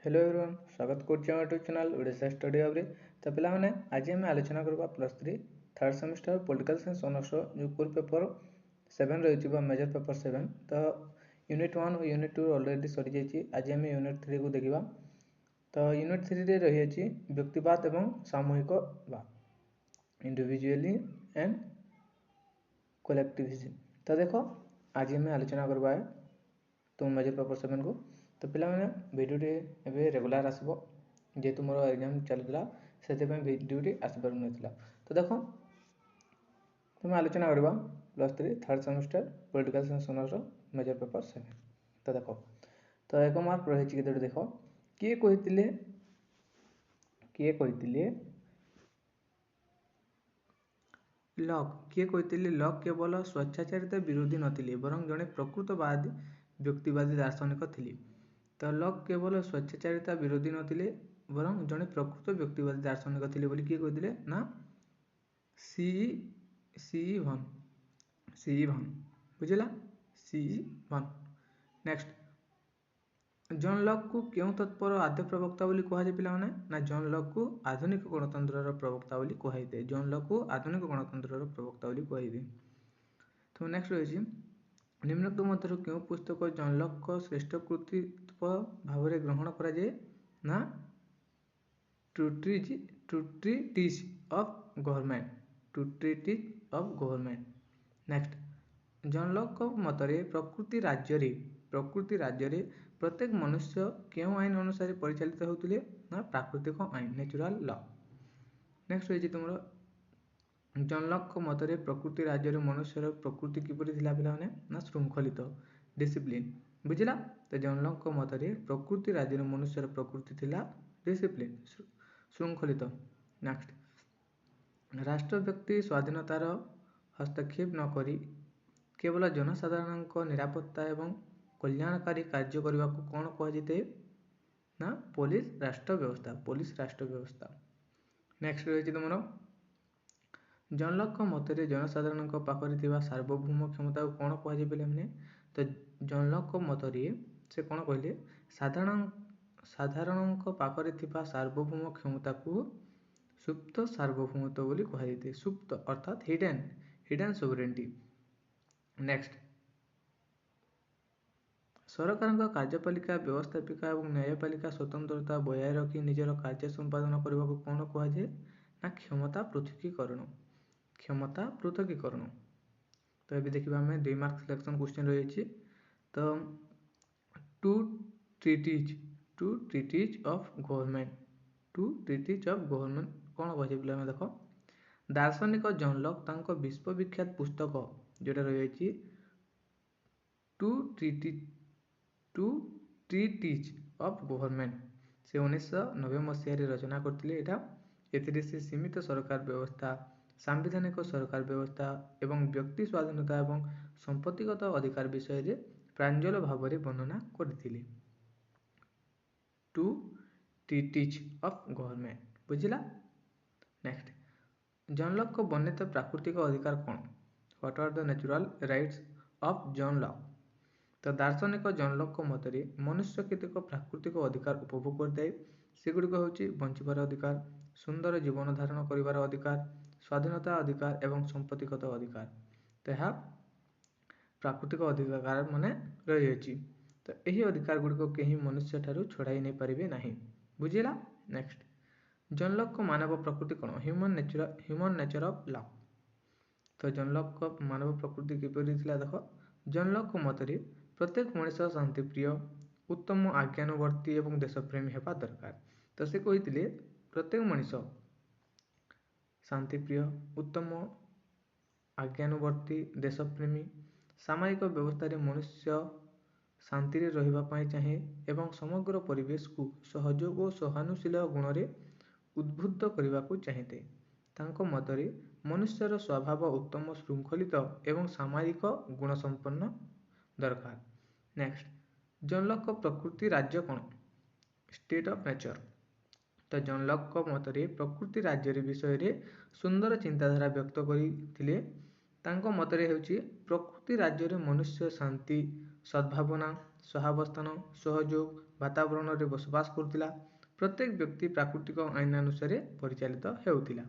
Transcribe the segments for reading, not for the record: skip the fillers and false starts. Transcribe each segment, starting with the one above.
Hello everyone स्वागत करुच्चे YouTube channel Odisha study hub रे। तो पिलाने आज आम आलोचना करबा +3 third semester political science honours जो कोर पेपर 7 रही मेजर पेपर 7। तो यूनिट 1 और यूनिट 2 ऑलरेडी सरी जाइए। आज आम यूनिट 3 को देखा। तो यूनिट 3 रे रही व्यक्तिवाद एवं सामूहिकवाद इंडिविजुअली एंड कलेक्टिविज्म। तो देखो आज आम आलोचना करबा है तो मेजर पेपर 7 को। तो पिलाने भिडियोटी एवं रेगुलार आसो जेहेतु मोर एग्जाम चलूला से भिडियोटी आसपार ना। तो देख तुम आलोचना करवा +3 third semester political science honours major paper 7। तो देख तो 1 मार्क रही के देख किए कहते लॉक केवल स्वेच्छाचारिता विरोधी नथिले बरं जड़े प्रकृतवादी व्यक्तिवादी दार्शनिक थिले। तो लॉक केवल स्वेच्छाचारिता विरोधी नथिले बरं जड़े प्रकृत व्यक्तिवादी दार्शनिक थिले बोली किए कहते ना सी भन बुझला सी भन। नेक्स्ट जॉन लॉक को क्यों तत्पर आद्य प्रवक्ता बोली कहुए पिला ना जॉन लॉक को आधुनिक गणतंत्र प्रवक्ता बोली कहुए। जॉन लॉक को आधुनिक गणतंत्र प्रवक्ता बोली कहुए। तो नेक्स्ट रही निम्नोक्त मध्य क्यों पुस्तक जॉन लॉक को श्रेष्ठ कृतित्व भाव में ग्रहण कराए ना treatises of government. Next John Locke को मतरे प्रकृति राज्य रे प्रत्येक मनुष्य क्यों आईन अनुसार परिचालित होते ना प्राकृतिक आईन नेचुरल लॉ। नेक्स्ट रही तुम जॉन लॉक मतरे प्रकृति राज्य मनुष्यर प्रकृति किपरि थिला पिलाने ना श्रृंखलित डिसिप्लिन बुझला। तो जॉन लॉक मतरे प्रकृति राज्य मनुष्यर प्रकृति थिला डिसिप्लिन श्रृंखलित। नेक्स्ट राष्ट्र व्यक्ति स्वाधीनतार हस्तक्षेप न करी केवल जनसाधारण निरापत्ता एवं कल्याणकारी कार्य करने को कौन कहुए ना पुलिस राष्ट्र व्यवस्था। नेक्स्ट रही तुम जॉन लॉक मतरे जनसाधारण पाखे सार्वभौम क्षमता को कौन कहुए पे। तो जॉन लॉक मतरे से कौन कहले साधारण पाखे सार्वभौम क्षमता को सुप्त सार्वभौमत्व बोली कहुए। सुप्त अर्थात हिडन सोवरेनिटी। नेक्स्ट सरकार कार्यपालिका व्यवस्थापिका और न्यायपालिका स्वतंत्रता बजाय रखी निजर कार्य संपादन करने को कौन कहुए ना क्षमता पृथकीकरण। तो ये देखिए आम 2 मार्क सिलेक्शन क्वेश्चन रही। तो टू ट्रिटीज ऑफ गवर्नमेंट कौन कहे पे देख दार्शनिक जॉन लॉक तांको विश्वविख्यात पुस्तक जोटा रही टू ट्रिटीज ऑफ गवर्नमेंट से 1990 मसीह रचना करते। से सीमित सरकार व्यवस्था सांविधानिक सरकार व्यवस्था एवं व्यक्ति स्वाधीनता एवं संपत्तिगत अधिकार विषय में प्रांजल भाव में वर्णना करथिले। टू ट्रिटीज ऑफ गवर्नमेंट बुझला। नेक्स्ट जॉन लॉक को वर्णित प्राकृतिक अधिकार कौन what are the natural rights of John Locke. तो दार्शनिक जॉन लॉक मतरे मनुष्य केतेक प्राकृतिक अधिकार उपभोग करता है सेगुड़िक हूँ बंचार अधिकार सुंदर जीवन धारण कर अधिकार स्वाधीनता अधिकार एवं संपत्तिगत अधिकार। तो यह प्राकृतिक अधिकार माने रही। तो यही अधिकार गुड़िक कहीं मनुष्य ठारू छड़ाई नहीं पारे ना बुझेगा। नेक्स्ट जॉन लॉक को मानव प्रकृति कौन ह्यूमन नेचर ऑफ लॉ। तो जॉन लॉक को मानव प्रकृति किपरि थिला देख जॉन लॉक मतरे प्रत्येक मनुष्य शांतिप्रिय उत्तम आज्ञानुवर्ती एवं देशप्रेमी होगा दरकार। तो से कहते प्रत्येक मनुष्य शांतिप्रिय उत्तम आज्ञानुवर्ती देशप्रेमी सामाजिक व्यवस्था मनुष्य शांति रही चाहे एवं समग्र परिवेश को सहयोग और सहानुशील गुण में उद्बुद्ध करने को चाहते। तांको मतरे मनुष्यर स्वभाव उत्तम श्रृंखलित एवं सामाजिक गुणसंपन्न दरकार। नेक्स्ट जॉन लॉक प्रकृति राज्य कौन स्टेट ऑफ नेचर। तो जॉन लॉक मतरे प्रकृति राज्य विषय में सुंदर चिंताधारा व्यक्त करते। तांको मतरे हेउची प्रकृति राज्य में मनुष्य शांति सद्भावना सहावस्थान सहयोग वातावरण बसवास करुला। प्रत्येक व्यक्ति प्राकृतिक आईन अनुसार परिचालित हेउथिला।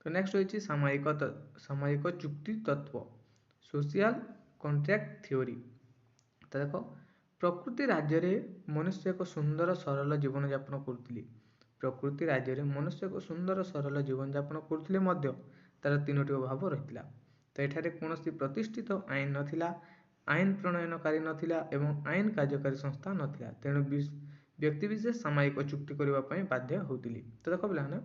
तो नेक्स्ट होइछि सामयिक चुक्ति तत्व सोशल कॉन्ट्रैक्ट थ्योरी। तो देखो प्रकृति राज्य रे मनुष्य एक सुंदर सरल जीवन यापन करुथिले। प्रकृति राज्य रे मनुष्य एक सुंदर सरल जीवन यापन करुथिले मध्य तार तीनोटी अभाव रहिथिला। तो एठारे कोनोसी प्रतिष्ठित आईन नथिला, आईन प्रणयनकारी नथिला एवं आईन कार्यकारी संस्था नथिला। तेणु व्यक्ति विशेष सामयिक चुक्ति करबा पई बाध्य होउथिले। तो देखो पिलाने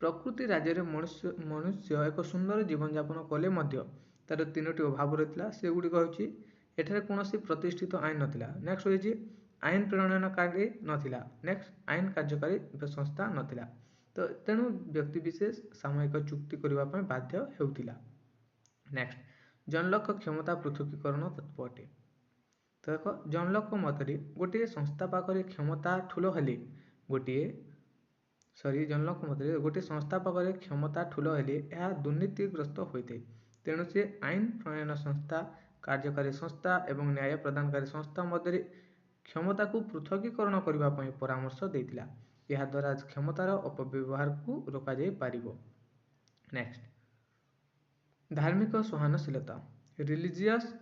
प्रकृति राज्य रे मनुष्य एक सुंदर जीवन यापन कले मध्य तार तीनोटी अभाव रहिथिला। से गुडी कहउछि एठारे कोनोसी प्रतिष्ठित आईन नथिला। नेक्स्ट होइछि आईन प्रणयनकारी नथिला। नेक्स्ट आईन कार्यकारी संस्था नथिला। तो तेणु व्यक्ति विशेष सामयिक चुक्ति करबा पई बाध्य हेउथिला। नेक्स्ट जनलक क्षमता पृथकीकरण तत्व अटे। तो देखो जनलक मतरे गोटे संस्था पाखरे क्षमता ठुलो हेले जनलक मतरे गोटे संस्था पाखरे क्षमता ठुलो हेले यह दुर्नीतिग्रस्त होइते। तेणु से आईन प्रणयन संस्था, कार्यकारी संस्था एवं न्याय प्रदानकारी संस्था मध्य क्षमता को पृथकीकरण करबा पई परामर्श देइतिला। यह द्वारा क्षमतार अपव्यवहार को रोका जाय पारिबो। नेक्स्ट धार्मिक सहनशीलता रिलीजियस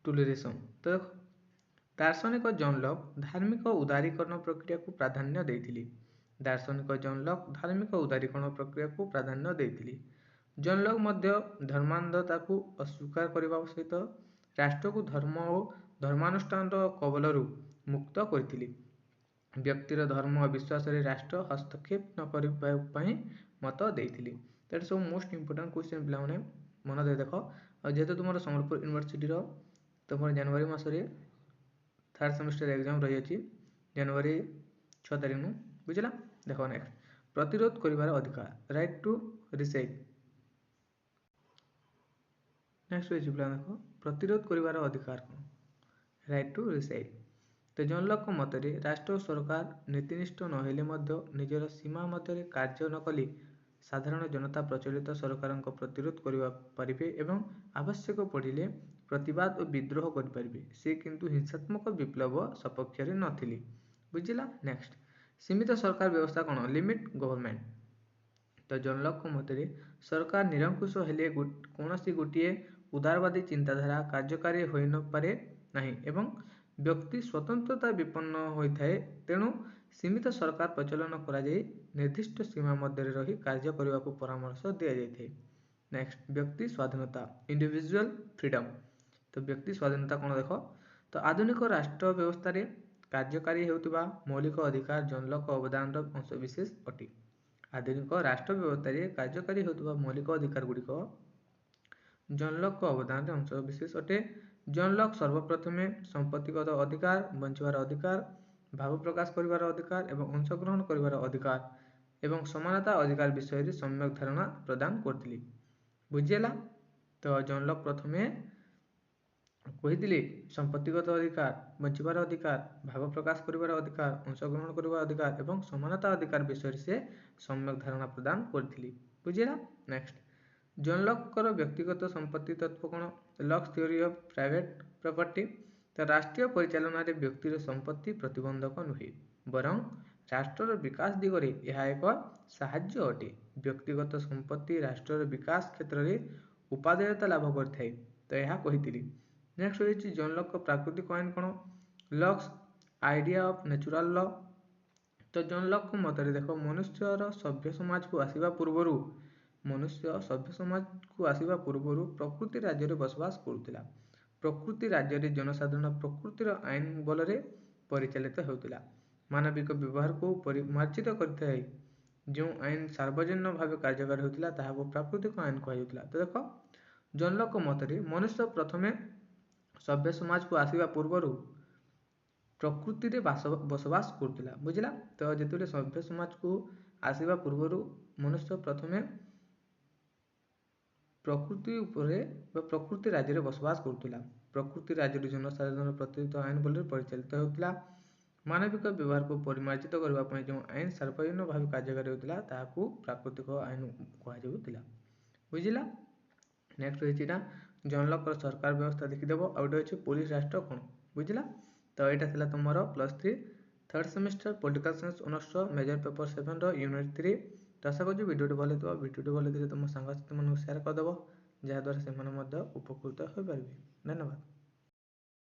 टोलरेशन। तो दार्शनिक जॉन लॉक धार्मिक उदारीकरण प्रक्रिया को प्राधान्य देइथिले। दार्शनिक जॉन लॉक धार्मिक उदारीकरण प्रक्रिया को प्राधान्य देइथिले। जॉन लॉक मध्य धर्मांधता को अस्वीकार करबा सहित राष्ट्र को धर्म और धर्मानुष्ठान कबलरू मुक्त करथिले। व्यक्तिर धर्म और विश्वास रे राष्ट्र हस्तक्षेप न करबा पई मत देइथिले। That is most important question पिला माने मन दे देखो। जेहेतु तुमर संबलपुर यूनिवर्सिटी रो तुमर जनवरी मास रे थर्ड सेमेस्टर एग्जाम रही अछि जनवरी 6 तारिख नु बुझला। देखो नेक्स्ट प्रतिरोध करिवार अधिकार राइट टू रिसाइड। नेक्स्ट होइछि पिला देखो प्रतिरोध करिवार अधिकार कोन राइट टू रिसाइड। तो जॉन लॉक मतरे राष्ट्र और सरकार नीतिनिष्ठ नहेले मध्य निजर सीमा मध्य कार्य न कले साधारण जनता प्रचलित सरकार प्रतिरोध करिवा परिबे एवं आवश्यक पड़िले प्रतिवाद और विद्रोह करि परिबे। से किंतु हिंसात्मक विप्लव सपक्ष रे नथिले बुझिला। नेक्स्ट सीमित सरकार व्यवस्था कोन लिमिट गवर्नमेंट। तो जॉन लॉक मतरे सरकार निरंकुश हेले कोनोसी गोटिए उदारवादी चिंताधारा कार्यकारी होई न पारे नाही एवं व्यक्ति स्वतंत्रता विपन्न होइथाए। तेणु सीमित सरकार प्रचलन करा जाय निर्दिष्ट सीमा मध्य रही कार्य करबा को परामर्श दिया जायथे। नेक्स्ट व्यक्ति स्वाधीनता इंडिविजुअल फ्रीडम। तो व्यक्ति स्वाधीनता कोन देखो तो आधुनिक राष्ट्र व्यवस्था रे कार्यकारी हेउतिबा मौलिक अधिकार जॉन लॉक अवदान अंश विशेष अटे। आधुनिक राष्ट्र व्यवस्था रे कार्यकारी हेउतिबा मौलिक अधिकार गुडिको जॉन लॉक अवदान अंश विशेष अटे। जॉन लॉक सर्वप्रथमे संपत्तिगत अधिकार, बंचिबार अधिकार, भाव प्रकाश करिवार अधिकार एवं अंशग्रहण करिवार अधिकार एवं समानता अधिकार विषय रे सम्यक धारणा प्रदान करथिले बुझियला। तो जॉन लॉक प्रथमे कहिथिले संपत्तिगत अधिकार, बंचिबार अधिकार, भाव प्रकाश करिवार अधिकार, अंशग्रहण करिवार अधिकार एवं समानता अधिकार विषय से सम्यक धारणा प्रदान करथिले बुझियला। नेक्स्ट जॉन लॉक कर व्यक्तिगत संपत्ति तत्व कोन Locke's theory of private property. तो राष्ट्रीय परिचालन रे व्यक्तिर संपत्ति प्रतिबंधक नुहे बरं राष्ट्रर विकास दिगरे यह एक साहाय्य अटे। व्यक्तिगत संपत्ति राष्ट्रर विकास क्षेत्र में उपादेयता लाभ करथाय। तो यह कहिथिले। नेक्स्ट होइछि जॉन लॉक को प्राकृतिक आईन कोन Locke's idea of natural law. तो जॉन लॉक को मतरे देखो मनुष्यर सभ्य समाज को आसीबा पूर्वरु प्रकृति राज्य रे बसवास करुतिला। प्रकृति राज्य रे जनसाधारण प्रकृतिर आईन बल रे परिचालित हेउतिला। मानविक व्यवहार को परिमार्जित करथाय। जो आईन सार्वजनिक भाव कार्यकारी होतिला ताहाको प्राकृतिक आईन कहा जाउतिला। तो देखो जॉन लॉक मतरे मनुष्य प्रथमे सभ्य समाज को आसीबा पूर्वरु प्रकृति रे बसवास करुतिला बुझिला। तो जेतुले सभ्य समाज को आसीबा पूर्वरु मनुष्य प्रथमे प्रकृति उपरे प्रकृति राज्य रे बसवास करुतिला। प्रकृति राज्य रे जनसाधारण प्रतिनिधित्व आईन बल रे परिचालित हेउतिला। मानविक व्यवहार को परिमार्जित करबा पई जो आईन सार्वजनिक भाव कार्यकारी होतिला ताहाको प्राकृतिक आईन कहा जाउतिला बुझिला। नेक्स्ट होइछिना जॉन लॉक सरकार व्यवस्था देखि देबो। आउट होइछि पुलिस राष्ट्र कोन बुझिला। तो यहाँ था तुम +3 third semester political science honours major paper 7 unit 3। तो आशा करूँ वीडियो भल थो वीडियो भल लगे तुम सांगसाथी मानक सेयार करदेव जहाँद्वारा से उपकृत हो पारे। धन्यवाद।